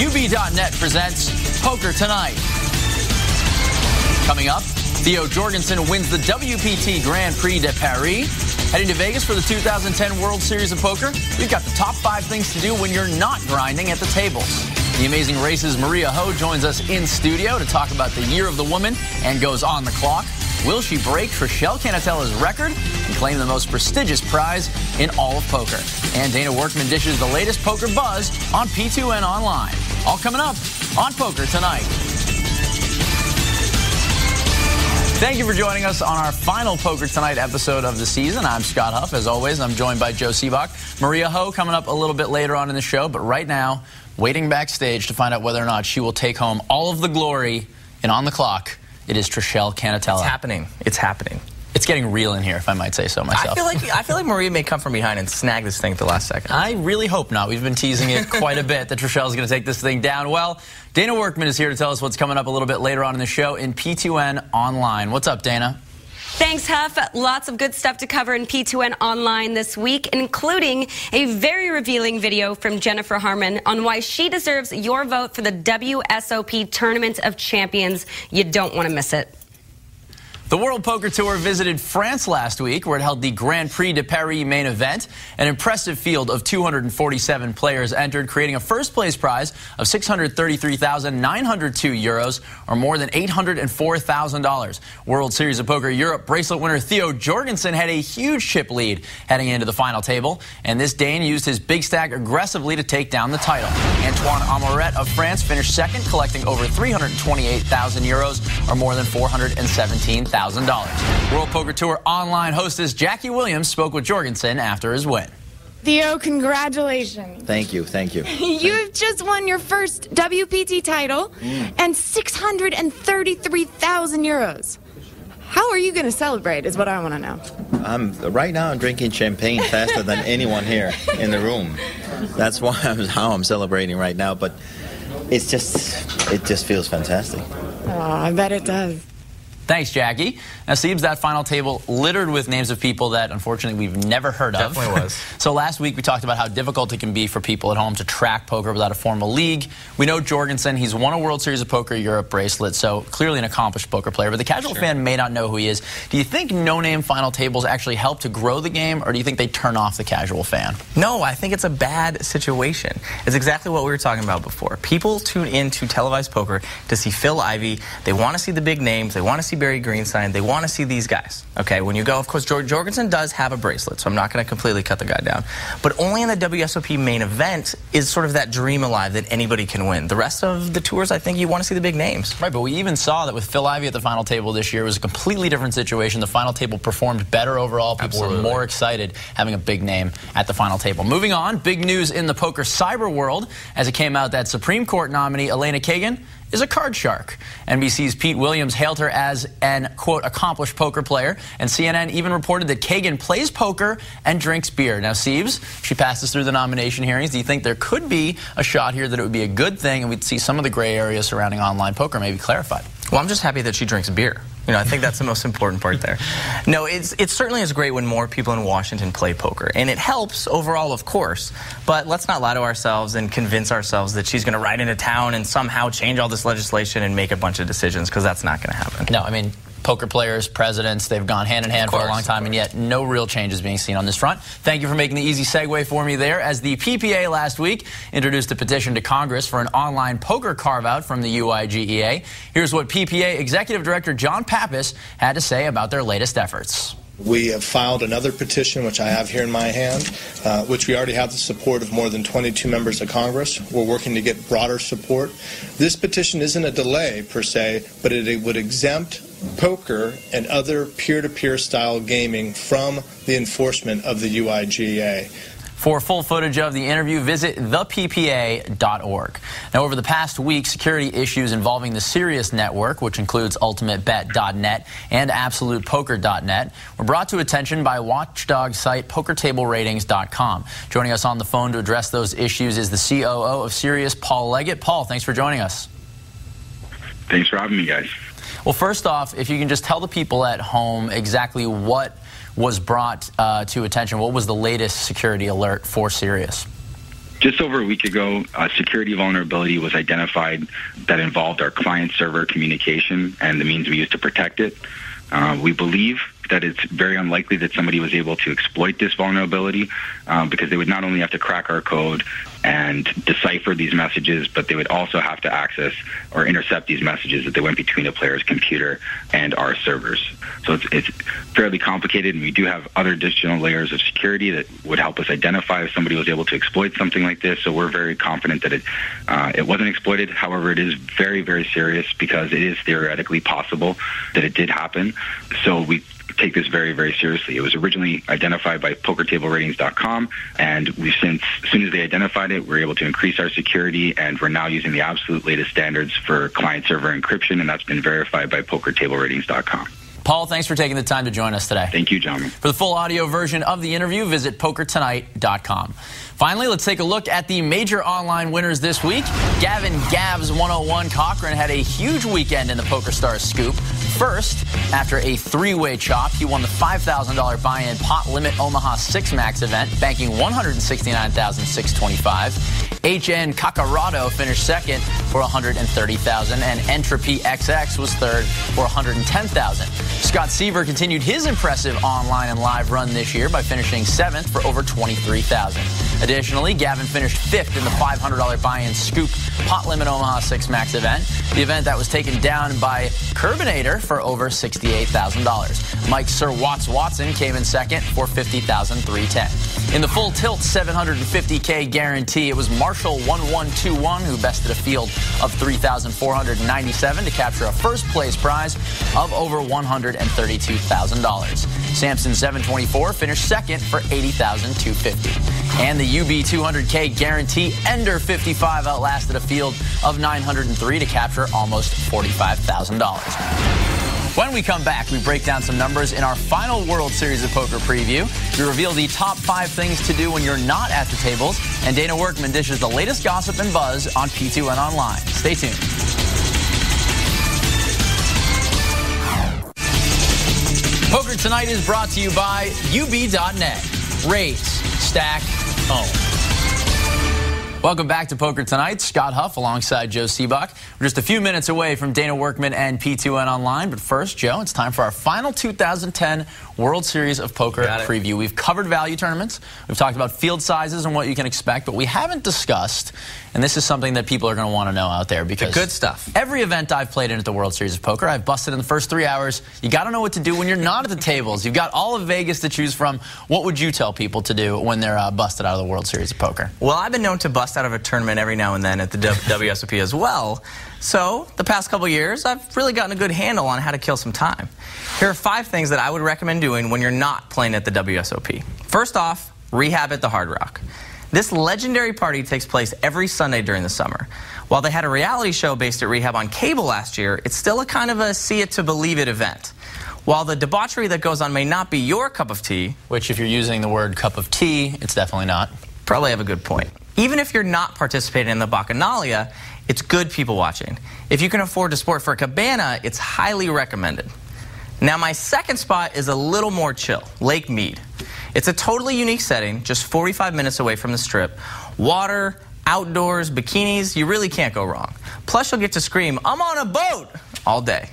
UB.net presents Poker2Nite. Coming up, Theo Jorgensen wins the WPT Grand Prix de Paris. Heading to Vegas for the 2010 World Series of Poker, we've got the top 5 things to do when you're not grinding at the tables. The Amazing Race's Maria Ho joins us in studio to talk about the Year of the Woman and goes on the clock. Will she break Trishelle Canatella's record and claim the most prestigious prize in all of poker? And Dana Workman dishes the latest poker buzz on P2N Online. All coming up on Poker2Nite. Thank you for joining us on our final Poker2Nite episode of the season. I'm Scott Huff. As always, I'm joined by Joe Sebok. Maria Ho coming up a little bit later on in the show, but right now, waiting backstage to find out whether or not she will take home all of the glory. And on the clock, it is Trishelle Canatella. It's happening. It's happening. It's getting real in here, if I might say so myself. I feel like Maria may come from behind and snag this thing at the last second. I really hope not. We've been teasing it quite a bit that Trishelle's going to take this thing down. Well, Dana Workman is here to tell us what's coming up a little bit later on in the show in P2N Online. What's up, Dana? Thanks, Huff. Lots of good stuff to cover in P2N Online this week, including a very revealing video from Jennifer Harmon on why she deserves your vote for the WSOP Tournament of Champions. You don't want to miss it. The World Poker Tour visited France last week, where it held the Grand Prix de Paris main event. An impressive field of 247 players entered, creating a first-place prize of €633,902, or more than $804,000. World Series of Poker Europe bracelet winner Theo Jorgensen had a huge chip lead heading into the final table, and this Dane used his big stack aggressively to take down the title. Antoine Amoret of France finished second, collecting over €328,000, or more than $417,000. World Poker Tour Online hostess Jackie Williams spoke with Jorgensen after his win. Theo, congratulations. Thank you, thank you. You've just won your first WPT title and €633,000. How are you going to celebrate is what I want to know. Right now I'm drinking champagne faster than anyone here in the room. That's how I'm celebrating right now, but it just feels fantastic. Oh, I bet it does. Thanks, Jackie. Now, Siebes, that final table littered with names of people that, unfortunately, we've never heard of. Definitely was. So last week, we talked about how difficult it can be for people at home to track poker without a formal league. We know Jorgensen. He's won a World Series of Poker Europe bracelet, so clearly an accomplished poker player. But the casual fan may not know who he is. Do you think no-name final tables actually help to grow the game, or do you think they turn off the casual fan? No, I think it's a bad situation. It's exactly what we were talking about before. People tune into televised poker to see Phil Ivey. They want to see the big names. They want to see Barry Greenstein. They want to see these guys. Okay, when you go, of course, Jorgensen does have a bracelet, so I'm not going to completely cut the guy down. But only in the WSOP main event is sort of that dream alive that anybody can win. The rest of the tours, I think you want to see the big names. Right, but we even saw that with Phil Ivey at the final table this year. It was a completely different situation. The final table performed better overall. People were more excited having a big name at the final table. Moving on, big news in the poker cyber world as it came out that Supreme Court nominee Elena Kagan is a card shark. NBC's Pete Williams hailed her as an, quote, accomplished poker player, and CNN even reported that Kagan plays poker and drinks beer. Now, Siebes, she passes through the nomination hearings. Do you think there could be a shot here that it would be a good thing and we'd see some of the gray areas surrounding online poker maybe clarified? Well, I'm just happy that she drinks beer. You know, I think that's the most important part there. No, it certainly is great when more people in Washington play poker. And it helps overall, of course. But let's not lie to ourselves and convince ourselves that she's going to ride into town and somehow change all this legislation and make a bunch of decisions, because that's not going to happen. No, I mean, poker players, presidents, they've gone hand in hand for a long time, and yet no real change is being seen on this front. Thank you for making the easy segue for me there, as the PPA last week introduced a petition to Congress for an online poker carve-out from the UIGEA. Here's what PPA Executive Director John Pappas had to say about their latest efforts. We have filed another petition, which I have here in my hand, which we already have the support of more than 22 members of Congress. We're working to get broader support. This petition isn't a delay, per se, but it would exempt poker and other peer-to-peer style gaming from the enforcement of the UIGEA. For full footage of the interview, visit theppa.org. Now, over the past week, security issues involving the Sirius network, which includes UltimateBet.net and AbsolutePoker.net, were brought to attention by watchdog site PokerTableRatings.com. Joining us on the phone to address those issues is the COO of Sirius, Paul Leggett. Paul, thanks for joining us. Thanks for having me, guys. Well, first off, if you can just tell the people at home exactly what was brought to attention. What was the latest security alert for Sirius? Just over a week ago, a security vulnerability was identified that involved our client-server communication and the means we use to protect it. We believe that it's very unlikely that somebody was able to exploit this vulnerability because they would not only have to crack our code and decipher these messages, but they would also have to access or intercept these messages that they went between a player's computer and our servers. So it's fairly complicated, and we do have other additional layers of security that would help us identify if somebody was able to exploit something like this. So we're very confident that it wasn't exploited. However, it is very, very serious because it is theoretically possible that it did happen. So we take this very, very seriously. It was originally identified by PokerTableRatings.com, and we've since, as soon as they identified it, we're able to increase our security, and we're now using the absolute latest standards for client-server encryption, and that's been verified by PokerTableRatings.com. Paul, thanks for taking the time to join us today. Thank you, gentlemen. For the full audio version of the interview, visit Poker2Nite.com. Finally, let's take a look at the major online winners this week. Gavin Gavs 101 Cochran had a huge weekend in the PokerStars scoop. First, after a three-way chop, he won the $5,000 buy-in pot limit Omaha 6 Max event, banking $169,625. HN Kakarado finished second for $130,000, and Entropy XX was third for $110,000. Scott Seaver continued his impressive online and live run this year by finishing seventh for over $23,000. Additionally, Gavin finished fifth in the $500 buy-in scoop pot limit Omaha 6 Max event, the event that was taken down by Curbinator for over $68,000. Mike Sir Watson came in second for $50,310. In the full tilt 750K guarantee, it was Marshall 1121 who bested a field of 3,497 to capture a first place prize of over $132,000. Samson 724 finished second for $80,250. And the UB 200K guarantee Ender 55 outlasted a field of 903 to capture almost $45,000. When we come back, we break down some numbers in our final World Series of Poker preview. We reveal the top 5 things to do when you're not at the tables, and Dana Workman dishes the latest gossip and buzz on P2N Online. Stay tuned. Poker2Nite is brought to you by UB.net. Raise, stack, own. Welcome back to Poker2Nite. Scott Huff alongside Joe Sebok. We're just a few minutes away from Dana Workman and P2N Online. But first, Joe, it's time for our final 2010 World Series of Poker preview. We've covered value tournaments. We've talked about field sizes and what you can expect. But we haven't discussed, and this is something that people are going to want to know out there, because the good stuff. Every event I've played in at the World Series of Poker, I've busted in the first 3 hours. You got to know what to do when you're not at the tables. You've got all of Vegas to choose from. What would you tell people to do when they're busted out of the World Series of Poker? Well, I've been known to bust out of a tournament every now and then at the WSOP as well. So the past couple years, I've really gotten a good handle on how to kill some time. Here are 5 things that I would recommend doing when you're not playing at the WSOP. First off, rehab at the Hard Rock. This legendary party takes place every Sunday during the summer. While they had a reality show based at Rehab on cable last year, it's still a kind of a see it to believe it event. While the debauchery that goes on may not be your cup of tea, which if you're using the word cup of tea, it's definitely not. Probably have a good point. Even if you're not participating in the Bacchanalia, it's good people watching. If you can afford to sport for a cabana, it's highly recommended. Now, my second spot is a little more chill, Lake Mead. It's a totally unique setting, just 45 minutes away from the Strip. Water, outdoors, bikinis, you really can't go wrong. Plus, you'll get to scream, "I'm on a boat!" all day.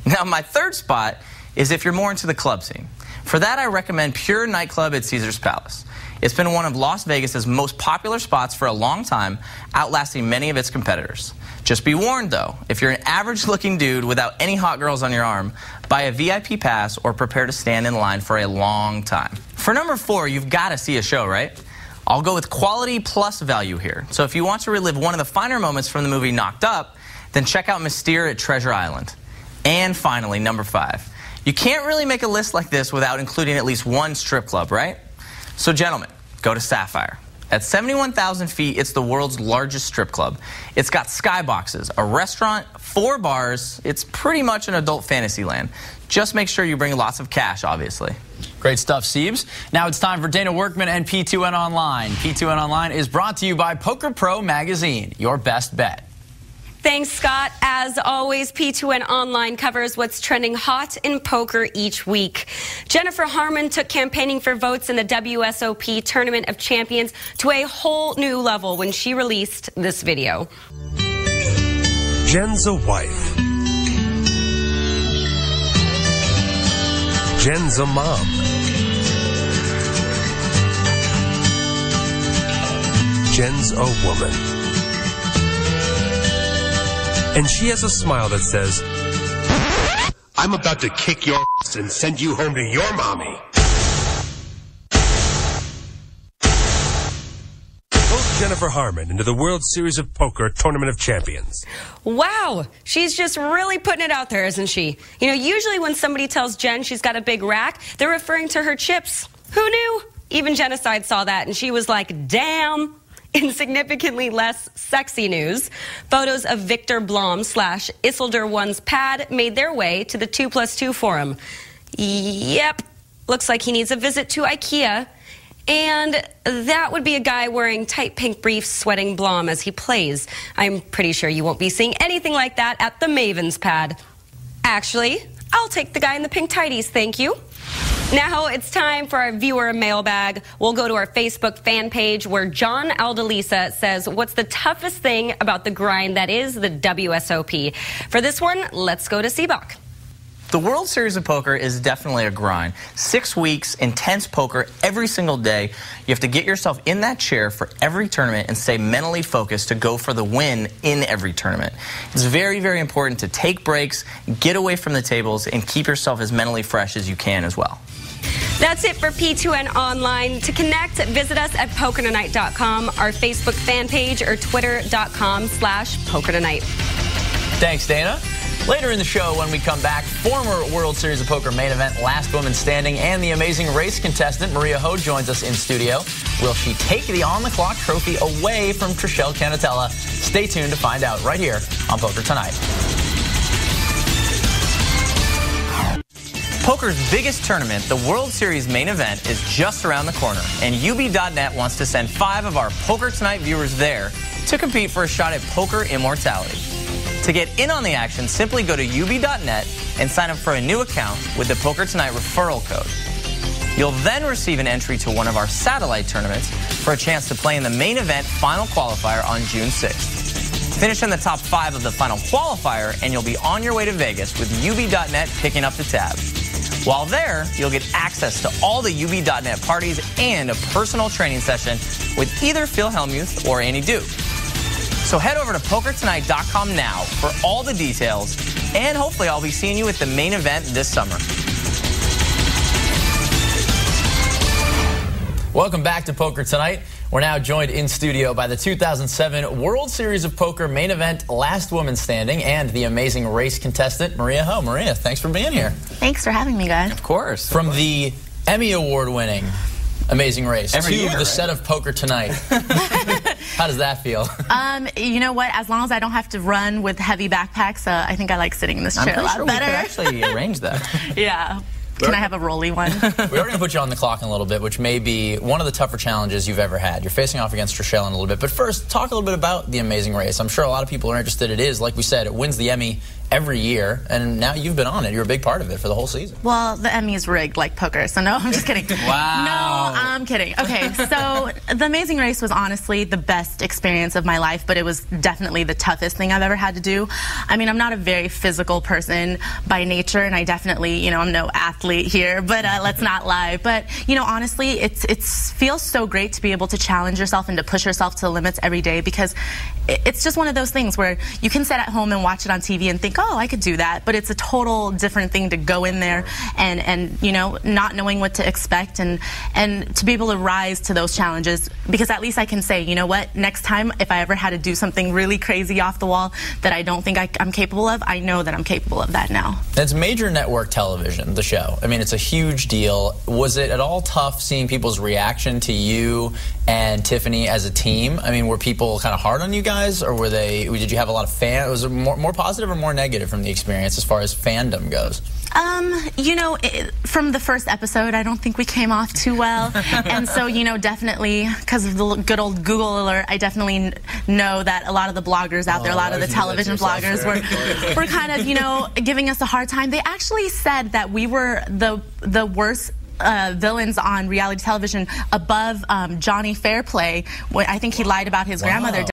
Now, my third spot is if you're more into the club scene. For that, I recommend Pure Nightclub at Caesars Palace. It's been one of Las Vegas's most popular spots for a long time, outlasting many of its competitors. Just be warned, though, if you're an average-looking dude without any hot girls on your arm, buy a VIP pass or prepare to stand in line for a long time. For number 4, you've got to see a show, right? I'll go with quality plus value here. So if you want to relive one of the finer moments from the movie Knocked Up, then check out Mystere at Treasure Island. And finally, number 5. You can't really make a list like this without including at least one strip club, right? So gentlemen, go to Sapphire. At 71,000 feet, it's the world's largest strip club. It's got skyboxes, a restaurant, 4 bars. It's pretty much an adult fantasy land. Just make sure you bring lots of cash, obviously. Great stuff, Siebes. Now it's time for Dana Workman and P2N Online. P2N Online is brought to you by Poker Pro Magazine, your best bet. Thanks, Scott. As always, P2N Online covers what's trending hot in poker each week. Jennifer Harmon took campaigning for votes in the WSOP Tournament of Champions to a whole new level when she released this video. Jen's a wife. Jen's a mom. Jen's a woman. And she has a smile that says, I'm about to kick your ass and send you home to your mommy. Vote Jennifer Harmon into the World Series of Poker Tournament of Champions. Wow, she's just really putting it out there, isn't she? You know, usually when somebody tells Jen she's got a big rack, they're referring to her chips. Who knew? Even Genocide saw that, and she was like, damn. In significantly less sexy news, photos of Victor Blom / Isildur One's pad made their way to the 2+2 forum. Yep, looks like he needs a visit to IKEA. And that would be a guy wearing tight pink briefs sweating Blom as he plays. I'm pretty sure you won't be seeing anything like that at the Maven's pad. Actually, I'll take the guy in the pink tighties, thank you. Now it's time for our viewer mailbag. We'll go to our Facebook fan page where John Aldalisa says, what's the toughest thing about the grind that is the WSOP? For this one, let's go to Sebok. The World Series of Poker is definitely a grind. 6 weeks, intense poker every single day. You have to get yourself in that chair for every tournament and stay mentally focused to go for the win in every tournament. It's very, very important to take breaks, get away from the tables, and keep yourself as mentally fresh as you can as well. That's it for P2N Online. To connect, visit us at Poker2Nite.com, our Facebook fan page, or Twitter.com/Poker2Nite. Thanks, Dana. Later in the show, when we come back, former World Series of Poker main event last woman standing and the amazing race contestant Maria Ho joins us in studio. Will she take the on-the-clock trophy away from Trishelle Canatella? Stay tuned to find out right here on Poker2Nite. Poker's biggest tournament, the World Series main event, is just around the corner, and UB.net wants to send 5 of our Poker2Nite viewers there to compete for a shot at poker immortality. To get in on the action, simply go to UB.net and sign up for a new account with the Poker2Nite referral code. You'll then receive an entry to one of our satellite tournaments for a chance to play in the main event final qualifier on June 6th. Finish in the top 5 of the final qualifier, and you'll be on your way to Vegas with UB.net picking up the tab. While there, you'll get access to all the UB.net parties and a personal training session with either Phil Hellmuth or Annie Duke. So head over to Poker2Nite.com now for all the details, and hopefully I'll be seeing you at the main event this summer. Welcome back to Poker2Nite. We're now joined in studio by the 2007 World Series of Poker main event last woman standing and the amazing race contestant Maria Ho. Maria, thanks for being here. Thanks for having me, guys. Of course. From the Emmy Award-winning Amazing Race to the set of Poker2Nite. How does that feel? You know what? As long as I don't have to run with heavy backpacks, I think I like sitting in this chair a lot better. We could actually arrange that. Yeah. Can I have a rolly one? We are going to put you on the clock in a little bit, which may be one of the tougher challenges you've ever had. You're facing off against Trishelle in a little bit. But first, talk a little bit about the Amazing Race. I'm sure a lot of people are interested. It is, like we said, it wins the Emmy every year, and now you've been on it. You're a big part of it for the whole season. Well, the Emmy is rigged like poker, so no, I'm just kidding. Wow. No, I'm kidding. Okay, so The Amazing Race was honestly the best experience of my life, but it was definitely the toughest thing I've ever had to do. I mean, I'm not a very physical person by nature, and I definitely, you know, I'm no athlete here, but let's not lie. But, you know, honestly, it feels so great to be able to challenge yourself and to push yourself to the limits every day, because it's just one of those things where you can sit at home and watch it on TV and think, oh, I could do that, but it's a total different thing to go in there and you know, not knowing what to expect and to be able to rise to those challenges, because at least I can say, you know what, next time if I ever had to do something really crazy off the wall that I don't think I'm capable of, I know that I'm capable of that now. It's major network television, the show. I mean, it's a huge deal. Was it at all tough seeing people's reaction to you and Tiffany as a team? I mean, were people kind of hard on you guys, or did you have a lot of fans? Was it more positive or more negative? negative from the experience as far as fandom goes? You know, from the first episode, I don't think we came off too well. And so, you know, definitely, because of the good old Google alert, I definitely know that a lot of the bloggers out there, a lot of the television bloggers were kind of, you know, giving us a hard time. They actually said that we were the worst villains on reality television above Johnny Fairplay. I think he lied about his grandmother.